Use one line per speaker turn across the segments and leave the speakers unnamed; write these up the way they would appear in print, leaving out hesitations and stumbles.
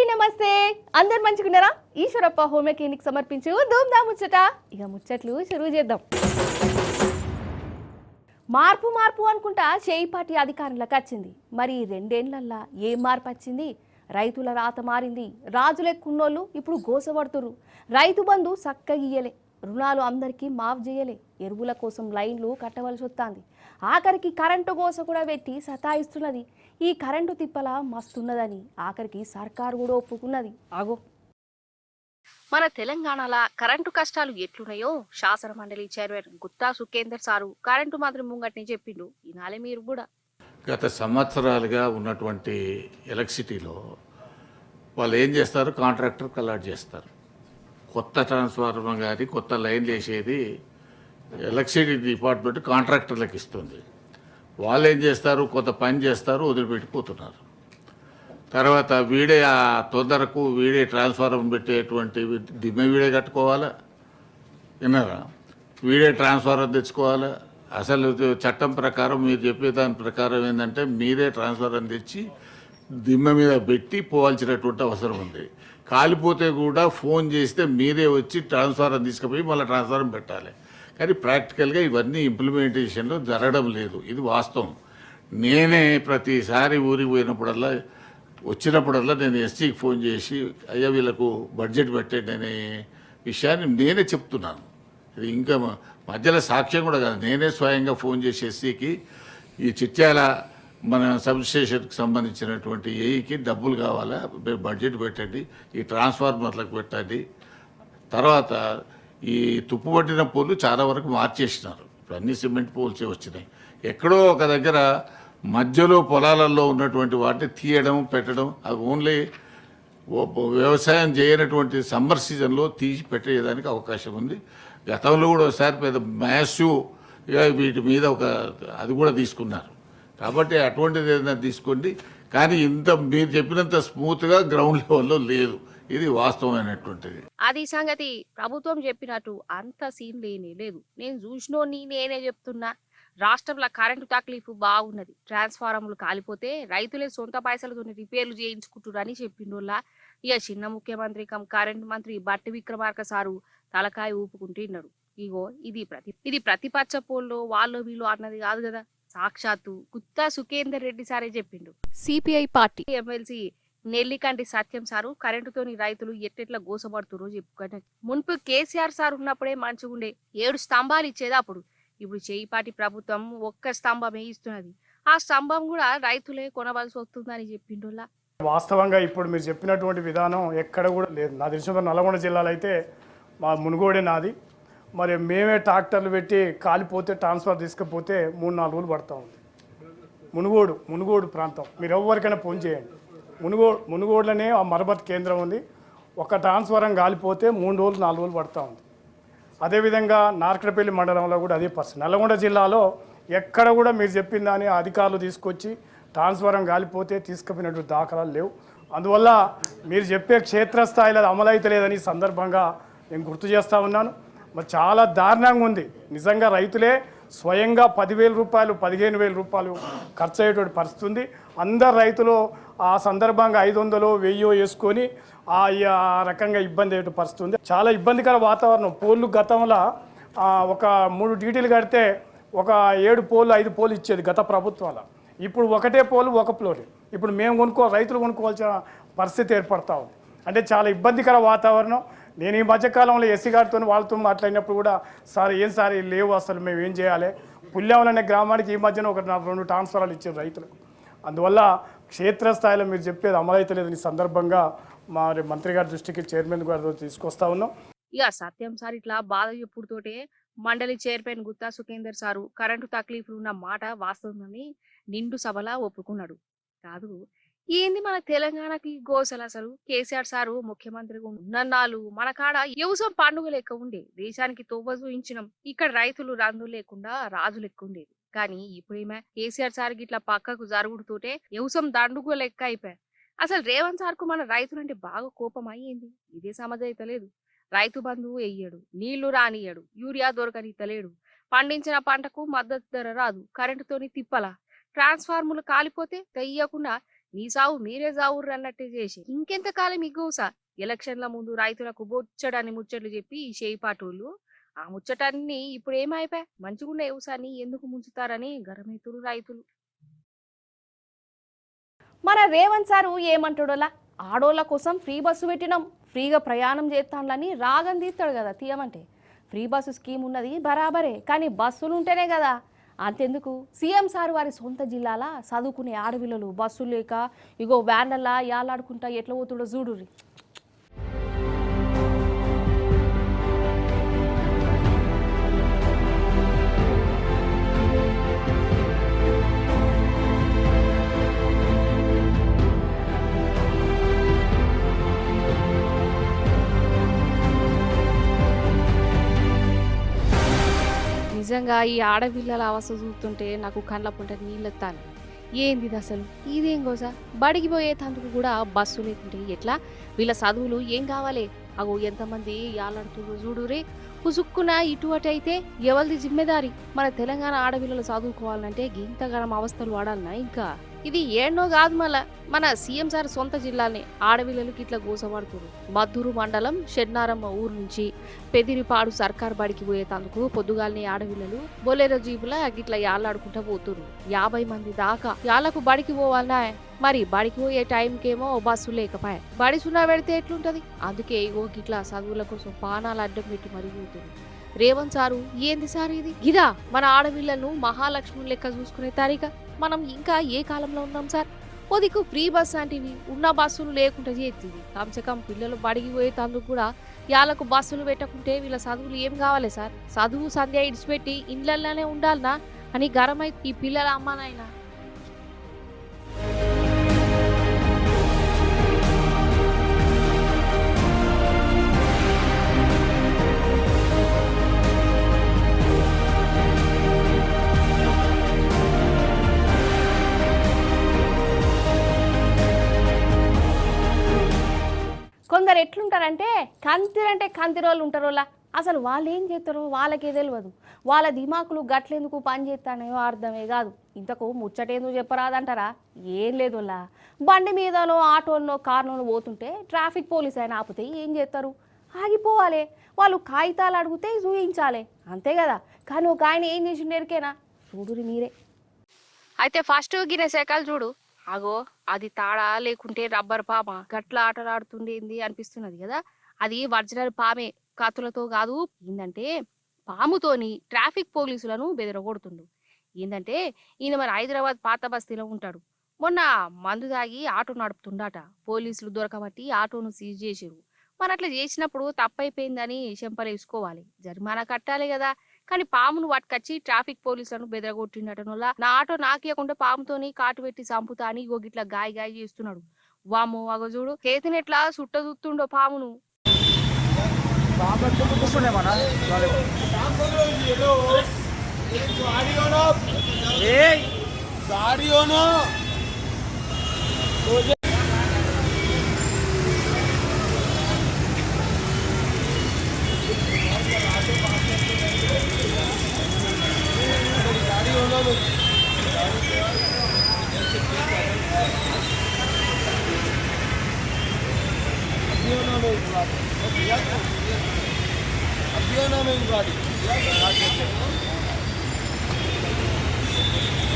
నమస్తే అందరు మంచిగున్నారా? Eeshwarappa home clinic సమర్పించు ధూమ్ధాం ముచ్చట. ఇక ముచ్చట్లు షురూ చేద్దాం. మార్పు మార్పు అనుకుంటా చేయిపాటి అధికారంలోకి వచ్చింది. మరి రెండేళ్లల్లా ఏం మార్పు వచ్చింది? రైతుల రాత మారింది. రాజులెక్కున్నోళ్ళు ఇప్పుడు గోసపడుతురు. రైతు బంధు సక్కగియ్యలే, రుణాలు అందరికీ మాఫ్ చేయలే, ఎరువుల కోసం లైన్లు కట్టవలసి వస్తుంది. ఆఖరికి కరెంటు గోస కూడా పెట్టి సతాయిస్తున్నది. ఈ కరెంటు తిప్పల మస్తున్నదని ఆఖరికి సర్కారు కూడా ఒప్పుకున్నది. ఆగో, మన తెలంగాణలో కరెంటు కష్టాలు ఎట్లున్నాయో శాసన మండలి chairman Gutha Sukhender sir current మంత్రి ముంగట్ని చెప్పిండు. ఈనాలే మీరు కూడా.
గత సంవత్సరాలుగా ఉన్నటువంటి ఎలక్ట్రిసిటీలో వాళ్ళు ఏం చేస్తారు, కాంట్రాక్టర్కి అలాట్ చేస్తారు. కొత్త ట్రాన్స్ఫార్మర్ కానీ కొత్త లైన్ వేసేది ఎలక్ట్రిసిటీ డిపార్ట్మెంట్ కాంట్రాక్టర్లకు ఇస్తుంది. వాళ్ళు ఏం చేస్తారు, కొంత పని చేస్తారు, వదిలిపెట్టిపోతున్నారు. తర్వాత వీడే ఆ తొందరకు వీడే ట్రాన్స్ఫార్మర్ పెట్టేటువంటి దిమ్మె వీడే కట్టుకోవాలా, విన్నారా? వీడే ట్రాన్స్ఫార్మర్ తెచ్చుకోవాలా. అసలు చట్టం ప్రకారం మీరు చెప్పే దాని ప్రకారం ఏంటంటే మీరే ట్రాన్స్ఫార్మర్ తెచ్చి దిమ్మె మీద పెట్టి పోవాల్సినటువంటి అవసరం ఉంది. కాలిపోతే కూడా ఫోన్ చేస్తే మీరే వచ్చి ట్రాన్స్ఫార్మర్ తీసుకుపోయి మళ్ళీ ట్రాన్స్ఫార్మర్ పెట్టాలి. కానీ ప్రాక్టికల్గా ఇవన్నీ ఇంప్లిమెంటేషన్లో జరగడం లేదు. ఇది వాస్తవం. నేనే ప్రతిసారి ఊరికి పోయినప్పుడల్లా వచ్చినప్పుడల్లా నేను ఎస్సీకి ఫోన్ చేసి అయ్యా వీళ్ళకు బడ్జెట్ పెట్టండి అనే విషయాన్ని నేనే చెప్తున్నాను. ఇది ఇంకా మధ్యలో సాక్ష్యం కూడా కాదు, నేనే స్వయంగా ఫోన్ చేసి ఎస్సీకి ఈ చిట్యాల మన సబ్ స్టేషన్కి సంబంధించినటువంటి ఏఈకి డబ్బులు కావాలా, బడ్జెట్ పెట్టండి, ఈ ట్రాన్స్ఫార్మర్లకు పెట్టండి. తర్వాత ఈ తుప్పు పట్టిన పోలు చాలా వరకు మార్చేసినారు. ఇప్పుడు అన్ని సిమెంట్ పోల్సే వచ్చినాయి. ఎక్కడో ఒక దగ్గర మధ్యలో పొలాలలో ఉన్నటువంటి వాటిని తీయడం పెట్టడం, అది ఓన్లీ వ్యవసాయం చేయనటువంటి సమ్మర్ సీజన్లో తీసి పెట్టేయడానికి అవకాశం ఉంది. గతంలో కూడా ఒకసారి పెద్ద మ్యాసివ్గా వీటి మీద అది కూడా తీసుకున్నారు. కాబట్టి అటువంటిది ఏదైనా తీసుకోండి. కానీ ఇంత మీరు చెప్పినంత స్మూత్గా గ్రౌండ్ లెవెల్లో లేదు. ఇది వాస్తవమైనటువంటిది.
అది సంగతి ప్రభుత్వం చెప్పినట్టు అంత సీన్ లేనే లేదు. నేను చూసినోని నేనే చెప్తున్నా. రాష్ట్రంలో కరెంటు తక్లీఫ్ బాగున్నది. ట్రాన్స్ఫార్మర్లు కాలిపోతే రైతులే సొంత పైసలతో రిపేర్లు చేయించుకుంటురని చెప్పిండోళ్ళ. ఇక చిన్న ముఖ్యమంత్రి కరెంటు మంత్రి బట్టి విక్రమార్క సారు తలకాయ ఊపుకుంటున్నాడు. ఇగో ఇది ప్రతిపక్ష పోల్లో వాళ్ళు వీళ్ళు అన్నది కాదు కదా, సాక్షాత్తు గుత్తా సుఖేందర్ రెడ్డి సారే చెప్పిండు. సిపిఐ పార్టీ ఎమ్మెల్సీ నెల్లికంటి సత్యం సారు కరెంటుతోని రైతులు ఎట్టెట్లా గోసపడుతురో చెప్పుకున్నారు. మున్పు కేసీఆర్ సార్ ఉన్నప్పుడే మంచిగుండే, 7 స్తంభాలు ఇచ్చేది అప్పుడు. ఇప్పుడు చేయిపాటి ప్రభుత్వం ఒక్క స్తంభమే ఇస్తున్నది. ఆ స్తంభం కూడా రైతులే కొనవలసి వస్తుందని చెప్పిండోళ్ళ.
వాస్తవంగా ఇప్పుడు మీరు చెప్పినటువంటి విధానం ఎక్కడ కూడా లేదు. నా తెలిసిన నల్గొండ జిల్లాలో అయితే మా మునుగోడే నాది. మరి మేమే ట్రాక్టర్లు పెట్టి కాలిపోతే ట్రాన్స్ఫర్ తీసుకుపోతే 3-4 రోజులు పడతా ఉంది. మునుగోడు ప్రాంతం మీరు ఎవరికైనా ఫోన్ చేయండి. మునుగోడులోనే ఆ మరమ్మతు కేంద్రం ఉంది. ఒక ట్రాన్స్ఫారం కాలిపోతే 3 రోజులు 4 రోజులు పడతా ఉంది. అదేవిధంగా నార్కడపల్లి మండలంలో కూడా అదే పరిస్థితి. నల్గొండ జిల్లాలో ఎక్కడ కూడా మీరు చెప్పిన దాన్ని అధికారులు తీసుకొచ్చి ట్రాన్స్ఫారం కాలిపోతే తీసుకుపోయినట్టు దాఖలాలు లేవు. అందువల్ల మీరు చెప్పే క్షేత్రస్థాయిలో అది అమలైతే లేదని సందర్భంగా నేను గుర్తు చేస్తూ ఉన్నాను. మరి చాలా దారుణంగా ఉంది. నిజంగా రైతులే స్వయంగా 10,000 రూపాయలు 15,000 రూపాయలు ఖర్చు అయ్యేటువంటి పరిస్థితి ఉంది. అందరు రైతులు ఆ సందర్భంగా 500 1000 వేసుకొని ఆ రకంగా ఇబ్బంది అయ్యే పరిస్థితి ఉంది. చాలా ఇబ్బందికర వాతావరణం. పోళ్ళు గతంలో ఒక 3 డ్యూటీలు కడితే ఒక 7 పోళ్ళు 5 పోళ్ళు ఇచ్చేది గత ప్రభుత్వాల. ఇప్పుడు ఒకటే పోలు ఒక ఫ్లోర్. ఇప్పుడు మేము రైతులు కొనుక్కోవాల్సిన పరిస్థితి ఏర్పడతా ఉంది. అంటే చాలా ఇబ్బందికర వాతావరణం. నేను ఈ మధ్యకాలంలో ఎస్సీ గారితో వాళ్ళతో మాట్లాడినప్పుడు కూడా సార్ ఏం సార్ లేవు, అసలు మేము ఏం చేయాలి? పుల్యావలం అనే గ్రామానికి ఈ మధ్యన 2 ట్రాన్స్ఫారాలు ఇచ్చారు రైతులకు. అందువల్ల క్షేత్రస్థాయిలో మీరు చెప్పేది అమలైతే లేదని సందర్భంగా మరి మంత్రి గారి దృష్టికి చైర్మన్ గారితో తీసుకొస్తా ఉన్నాం.
ఇక సత్యం సార్ ఇట్లా బాధ చెప్పుడుతోటే మండలి chairman Gutha Sukhender sir current తక్లీఫ్లు ఉన్న మాట వాస్తవమని నిండు సభలా ఒప్పుకున్నాడు. కాదు ఏంది మన తెలంగాణకి గోసలు? అసలు కేసీఆర్ సారు ముఖ్యమంత్రిగా ఉన్నన్నాళ్ళు మన కాడ వ్యవసాయం పండుగ లెక్క ఉండే, దేశానికి తొవ్వ చూయించినాం. ఇక్కడ రైతులు రందు లేకుండా రాజు లెక్క ఉండేది. కానీ ఇప్పుడేమే కేసీఆర్ సార్ ఇట్లా పక్కకు జరుగుడుతోటే వ్యవసాయం దండుగ లెక్క అయిపోయారు. అసలు రేవంత్ సార్ కు మన రైతులంటే బాగా కోపం అయ్యింది. ఇదే సమజ్ అయితే లేదు. రైతు బంధువు వెయ్యడు, నీళ్లు రానియడు, యూరియా దొరకనిత్తలేడు, పండించిన పంటకు మద్దతు ధర రాదు, కరెంటుతోని తిప్పలా, ట్రాన్స్ఫార్మర్లు కాలిపోతే తెయ్యకుండా నీ సావు మీరే సావుర్రు అన్నట్టు చేసి ఇంకెంత కాలం ఈ గోస. ఎలక్షన్ల ముందు రైతులకు బొచ్చడని ముచ్చట్లు చెప్పి ఈ చేయిపాటోళ్ళు ఆ ముచ్చటాన్ని ఇప్పుడు ఏమైపోయా మంచిగున్న వ్యవసాయాన్ని ఎందుకు ముంచుతారని గరమైతురు రైతులు.
మన రేవంత్ సారు ఏమంటాడోలా ఆడోళ్ళ కోసం ఫ్రీ బస్సు పెట్టినాం, ఫ్రీగా ప్రయాణం చేస్తానులని రాగం తీస్తాడు కదా. తీయమంటే ఫ్రీ బస్సు స్కీమ్ ఉన్నది బరాబరే, కానీ బస్సులు ఉంటేనే కదా. అంతెందుకు సీఎం సార్ వారి సొంత జిల్లాల చదువుకునే ఆడపిల్లలు బస్సులు లేక ఇగో వ్యాన్లలా యాలాడుకుంటా ఎట్లా పోతుండో చూడుర్రి.
నిజంగా ఈ ఆడపిల్లల అవస్థ చూస్తుంటే నాకు కళ్ళ పుంట నీళ్ళెత్తాను. ఏంది అసలు ఇదేం గోసా? బడికి పోయే తందుకు కూడా బస్సు లేకుంటే ఎట్లా? వీళ్ళ చదువులు ఏం కావాలి? అగో ఎంతమంది యాలాడుతున్నారు చూడురే. పుసుక్కున ఇటు అటు అయితే ఎవరిది జిమ్మెదారి? మన తెలంగాణ ఆడపిల్లలు చదువుకోవాలంటే గింతగనం అవస్థలు వాడాలన్నా ఇంకా? ఇది ఏడనో కాదు మళ్ళా మన సీఎం సార్ సొంత జిల్లానే ఆడపిల్లలకి ఇట్లా గోసపడుతున్నారు. మద్దూరు మండలం షెడ్నారమ్మ ఊరు నుంచి పెదిరిపాడు సర్కార్ బడికి పోయేతందుకు పొద్దుగాలని ఆడపిల్లలు బొలెరో జీపులా గిట్లా యాలాడుకుంటా పోతున్నారు. 50 మంది దాకా యాలకు బడికి పోవాలన్నా. మరి బడికి పోయే టైంకేమో బస్సు లేకపాయ. బడి సున్నా పెడితే ఎట్లుంటది? అందుకే ఇగో గిట్లా చదువుల కోసం పానాలు అడ్డం పెట్టి మరి పోతున్నారు. రేవంత్ సారు ఏంది సార్ ఇది? గిదా మన ఆడపిల్లలను మహాలక్ష్మి లెక్క చూసుకునే తారీఖ? మనం ఇంకా ఏ కాలంలో ఉన్నాం సార్? పొదికు ఫ్రీ బస్ లాంటివి ఉన్న బస్సులు లేకుండా చేస్తుంది. కమ్ పిల్లలు బడికి పోయే తందుకు కూడా యాలకు బస్సులు పెట్టకుంటే వీళ్ళ చదువులు ఏం కావాలి సార్? చదువు సంధ్య ఇడిచిపెట్టి ఇండ్లలోనే ఉండాలనా అని గరమై ఈ పిల్లల అమ్మానాయన.
కొందరు ఎట్లుంటారంటే కంతిరోళ్ళు ఉంటారోలా. అసలు వాళ్ళు ఏం చేస్తారో వాళ్ళకే తెలియదు. వాళ్ళ దిమాకులు గట్లెందుకు పని చేస్తానో అర్థమే కాదు. ఇంతకు ముచ్చటేందుకు చెప్పరాదంటారా? ఏం లేదులా, బండి మీదనో ఆటోనో కార్నో పోతుంటే ట్రాఫిక్ పోలీస్ అయినా ఆపితే ఏం చేస్తారు? ఆగిపోవాలి. వాళ్ళు కాగితాలు అడిగితే చూయించాలి, అంతే కదా. కానీ ఒక ఆయన ఏం చేసిండు ఎరికేనా? చూడురి మీరే.
అయితే ఫస్ట్ గిన్నె శాఖలు చూడు. అగో అది తాడా లేకుంటే రబ్బర్ పామ గట్ల ఆటలాడుతుండేంది అనిపిస్తున్నది కదా. అది ఒరిజినల్ పామే, కత్తులతో కాదు. ఏందంటే పాముతోని ట్రాఫిక్ పోలీసులను బెదరగొడుతుండు. ఏందంటే ఈయన మన హైదరాబాద్ పాత బస్తీలో ఉంటాడు. మొన్న మందు తాగి ఆటో నడుపుతుండట. పోలీసులు దొరకబట్టి ఆటోను సీజ్ చేసిరు. మరి అట్లా చేసినప్పుడు తప్పైపోయిందని చెంపలేసుకోవాలి, జరిమానా కట్టాలి కదా. కానీ పామును పట్టుకొచ్చి ట్రాఫిక్ పోలీసులను బెదరగొట్టిండటం వల్ల నా ఆటో నాకేయకుండా పాముతోని కాటు పెట్టి చంపుతా అని ఇట్లా గాయ చేస్తున్నాడు. వామో అగో చూడు చేతిని ఎట్లా సుట్ట చూస్తుండో పామును.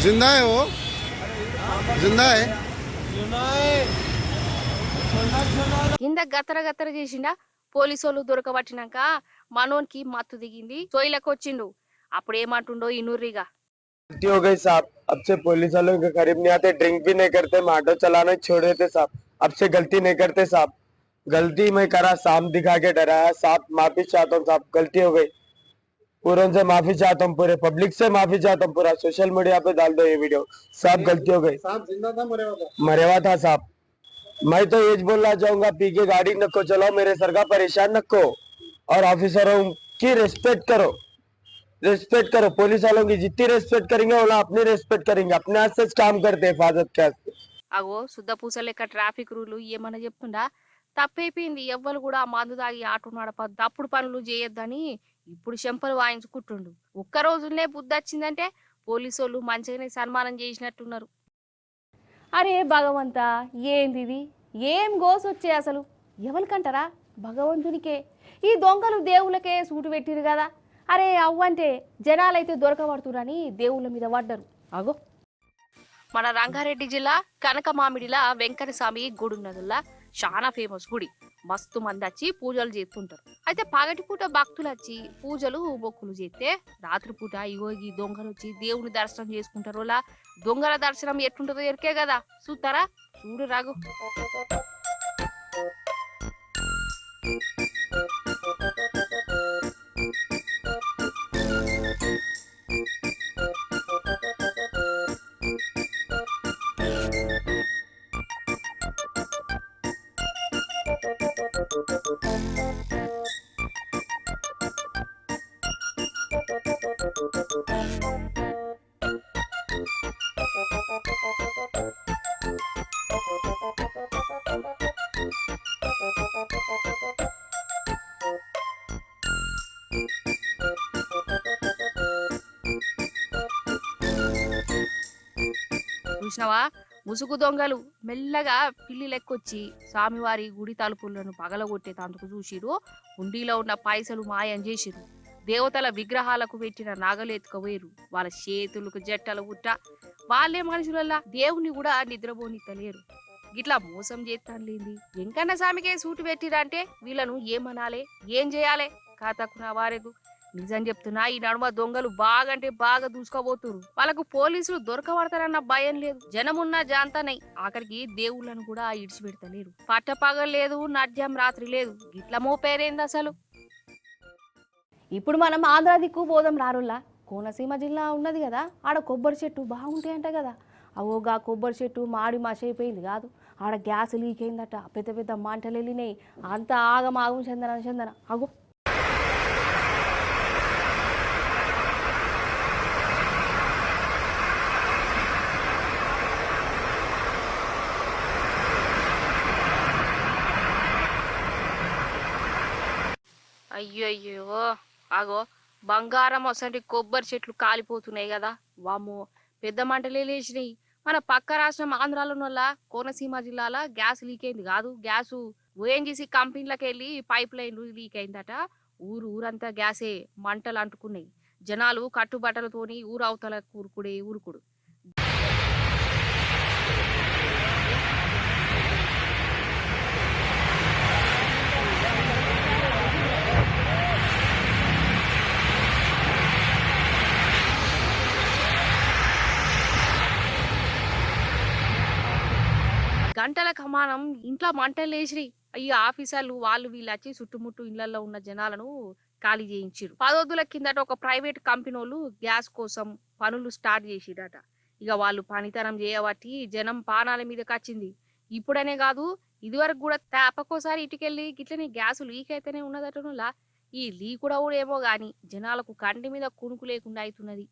जिंदा है वो, जिंदा है.
కింద గత్తర చేసిండా. పోలీసోళ్ళు దొరకబట్టినాక మనోన్కి మత్తు దిగింది, సోయిలకు వచ్చిండు. అప్పుడేమంటుండో ఇనుర్రిగా.
गलती हो गई साहब, अब से पुलिस वालों के करीब नहीं आते, ड्रिंक भी नहीं करते, मैं ऑटो चलाना छोड़ देते साहब. अब से गलती नहीं करते साहब. गलती मैं करा, साम दिखा के डराया साहब. माफी चाहता हूँ साहब, गलती हो गई. पूरे से माफी चाहता हूँ, पूरे पब्लिक से माफी चाहता हूँ. पूरा सोशल मीडिया पे डाल दो ये वीडियो साहब. गलती हो गई साहब. जिंदा था मरे हुआ था साहब. मैं तो ये बोलना चाहूंगा, पी के गाड़ी नको चलाओ, मेरे सर का परेशान नको, और ऑफिसरों की रेस्पेक्ट करो. रेस्पेक्ट करो, पुलिस वालों की जितनी रेस्पेक्ट करेंगे वो अपनी रेस्पेक्ट करेंगे. अपने हाथ से काम करते हैं हिफाजत के हाथ से.
అగో శుద్ధ పూస లెక్క ట్రాఫిక్ రూలు ఏమన్నా చెప్తుండా? తప్పైపోయింది. ఎవ్వరు కూడా మందు తాగి ఆటో నడపద్దు, తప్పుడు పనులు చేయొద్దని ఇప్పుడు చెంపలు వాయించుకుంటుండు. ఒక్క రోజులనే బుద్ధి వచ్చిందంటే పోలీసు వాళ్ళు మంచిగానే సన్మానం చేసినట్టున్నారు.
అరే భగవంతా ఏంది ఇది? ఏం గోసొచ్చే అసలు ఎవరికంటారా? భగవంతునికే. ఈ దొంగలు దేవుళ్ళకే సూటు పెట్టిరు కదా. అరే అవ్వంటే జనాలైతే దొరకబడుతురని దేవుళ్ళ మీద పడ్డరు. అగో
మన రంగారెడ్డి జిల్లా కనకమామిడిలా వెంకటస్వామి గుడి ఉన్నదిలా చాలా ఫేమస్ గుడి. మస్తు మంది వచ్చి పూజలు చేస్తుంటారు. అయితే పగటిపూట భక్తులు వచ్చి పూజలు మొక్కులు చేస్తే రాత్రిపూట ఇగో ఈ దొంగలు వచ్చి దేవుని దర్శనం చేసుకుంటారు. దొంగల దర్శనం ఎట్లుంటుందో ఎరికే కదా, చూస్తారా? చూడు రాగు. చూసినావా? ముసుగు దొంగలు మెల్లగా పిల్లి లెక్కొచ్చి స్వామివారి గుడి తలుపులను పగలగొట్టే తందుకు చూసిరు. హుండీలో ఉన్న పైసలు మాయం చేసిరు. దేవతల విగ్రహాలకు పెట్టిన నగలు ఎత్తుకపోయారు. వాళ్ళ చేతులకు జట్టలు పుట్ట వాళ్ళే మనుషులల్లా దేవుని కూడా నిద్రపోనిత్తలేరు. గిట్లా మోసం చేస్తానులేంది. వెంకన్న స్వామికే సూటు పెట్టిరంటే వీళ్ళను ఏమనాలే, ఏం చేయాలి? కాతకున్నా వారేదు. నిజం చెప్తున్నా, ఈ నడుమ దొంగలు బాగంటే బాగా దూసుకోబోతురు. వాళ్ళకు పోలీసులు దొరకబడతారన్న భయం లేదు. జనమున్న జాంతనై ఆఖరికి దేవుళ్ళను కూడా ఇడిచిపెడతలేరు. పట్టపగలు లేదు, నడ్యం రాత్రి లేదు. గిట్ల మోపేరేంది అసలు?
ఇప్పుడు మనం ఆంధ్ర దిక్కు పోదాం రారుల్లా. కోనసీమ జిల్లా ఉన్నది కదా, ఆడ కొబ్బరి చెట్టు బాగుంటాయంట కదా. అవోగా కొబ్బరి చెట్టు మాడి మసైపోయింది కాదు, ఆడ గ్యాస్ లీక్ అయిందట. పెద్ద పెద్ద మంటలు వెళ్ళినాయి. అంత ఆగమాగం చందన అగో
అయ్యో ఆగో, బంగారం అసలు కొబ్బరి చెట్లు కాలిపోతున్నాయి కదా. వామ్మో, పెద్ద మంటలే లేచినాయి. మన పక్క రాష్ట్రం ఆంధ్రాలో వల్ల కోనసీమ జిల్లాల గ్యాస్ లీక్ అయింది కాదు. గ్యాసు ఓఎన్జీసీ కంపెనీలకు వెళ్ళి పైప్ లైన్ లీక్ అయిందట. ఊరంతా గ్యాసే మంటలు అంటుకున్నాయి. జనాలు కట్టుబట్టలతోని ఊరు అవతల ఊరుకుడు. గంటల కమానం ఇంట్లో మంటలు లేచినాయి. ఈ ఆఫీసర్లు వాళ్ళు వీళ్ళు వచ్చి చుట్టుముట్టు ఇళ్లలో ఉన్న జనాలను ఖాళీ చేయించారు. 10 రోజుల కిందట ఒక ప్రైవేట్ కంపెనీ వాళ్ళు గ్యాస్ కోసం పనులు స్టార్ట్ చేసిరట. ఇక వాళ్ళు పనితనం చేయబట్టి జనం పానాల మీదకి వచ్చింది. ఇప్పుడనే కాదు, ఇదివరకు కూడా తప్పకోసారి ఇటుకెళ్ళి గిట్లనే గ్యాస్ లీక్ అయితేనే ఉన్నదటనులా. ఈ లీక్ కూడా ఏమో గాని జనాలకు కంటి మీద కునుకు లేకుండా అవుతున్నది.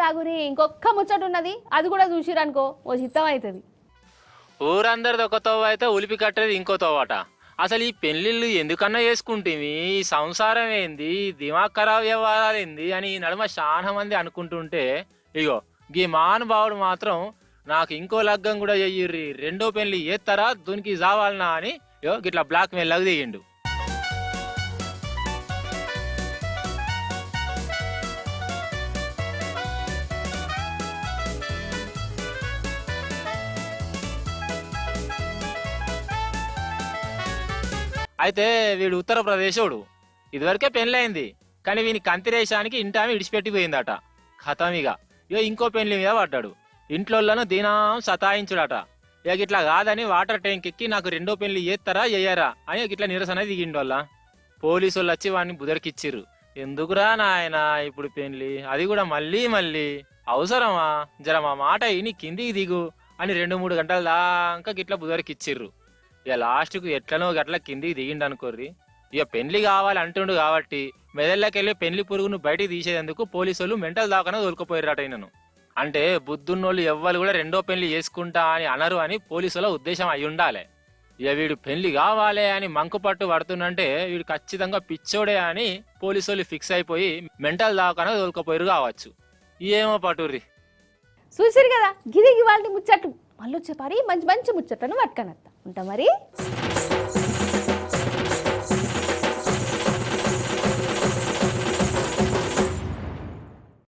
ఆగురి ఇంకొక్క ముచ్చట ఉన్నది, అది కూడా చూసిరనుకో ఓ చిత్తం అవుతుంది.
ఊరందరిది ఒక తోవ అయితే ఉలిపి కట్టేది ఇంకో తోవట. అసలు ఈ పెళ్లిళ్ళు ఎందుకన్నా చేసుకుంటేవి, ఈ సంసారం ఏంది, దిమాగ్ ఖరాబ్ వ్యవహారాలు ఏంది అని నడుమ చాలా మంది అనుకుంటుంటే, ఇగో గీ మహానుభావుడు మాత్రం నాకు ఇంకో లగ్గం కూడా చెయ్యిర్రి, రెండో పెళ్లి ఏత్తరా దునికి జావాలనా అని ఇగో గిట్లా బ్లాక్ మెయిల్లాగా దిగిండు. అయితే వీడు ఉత్తరప్రదేశోడు. ఇదివరకే పెళ్ళైంది, కానీ వీని కంతిరేశానికి ఇంటామె ఇడిచిపెట్టిపోయిందట. ఖతం ఇక ఇంకో పెళ్లి మీద పడ్డాడు. ఇంట్లోళ్ళను దినం సతాయించుడట. ఇక ఇట్లా కాదని వాటర్ ట్యాంక్ ఎక్కి నాకు రెండో పెళ్లి చేస్తారా చెయ్యరా అని ఇట్లా నిరసన దిగిండోళ్ళ. పోలీసు వాళ్ళు వచ్చి వాడిని బుదరికిచ్చిర్రు. ఎందుకురా నాయన ఇప్పుడు పెళ్లి, అది కూడా మళ్ళీ అవసరమా, జర మా మాట ఇని కిందికి దిగు అని 2-3 గంటల దాకా గిట్లా బుదరికిచ్చిర్రు. ఇక లాస్ట్కు ఎట్లనో గట్ల కిందికి దిగిండు అనుకోర్రి. ఇక పెళ్లి కావాలి అంటుండు కాబట్టి మెదళ్ళకెళ్ళి పెళ్లి పురుగును బయటికి తీసేందుకు పోలీసు వాళ్ళు మెంటల్ దాకానే దొరికిపోయారట ఈయనను. అంటే బుద్ధున్నోళ్ళు ఎవ్వరు కూడా రెండో పెళ్లి చేసుకుంటా అని అనరు అని పోలీసుల ఉద్దేశం అయి ఉండాలి. ఇక వీడు పెళ్లి కావాలి అని మంకు పట్టు పడుతుందంటే వీడు ఖచ్చితంగా పిచ్చోడే అని పోలీసు వాళ్ళు ఫిక్స్ అయిపోయి మెంటల్ దాకానే దొరికిపోయారు కావచ్చు. ఏమో పట్టుర్రి.
చూసిరు కదా గిరికి వాళ్ళని ముచ్చట్లు. మళ్ళీ వచ్చే పారి మంచి మంచి ముచ్చట్లను పట్టుకనత్తా ఉంటా మరి.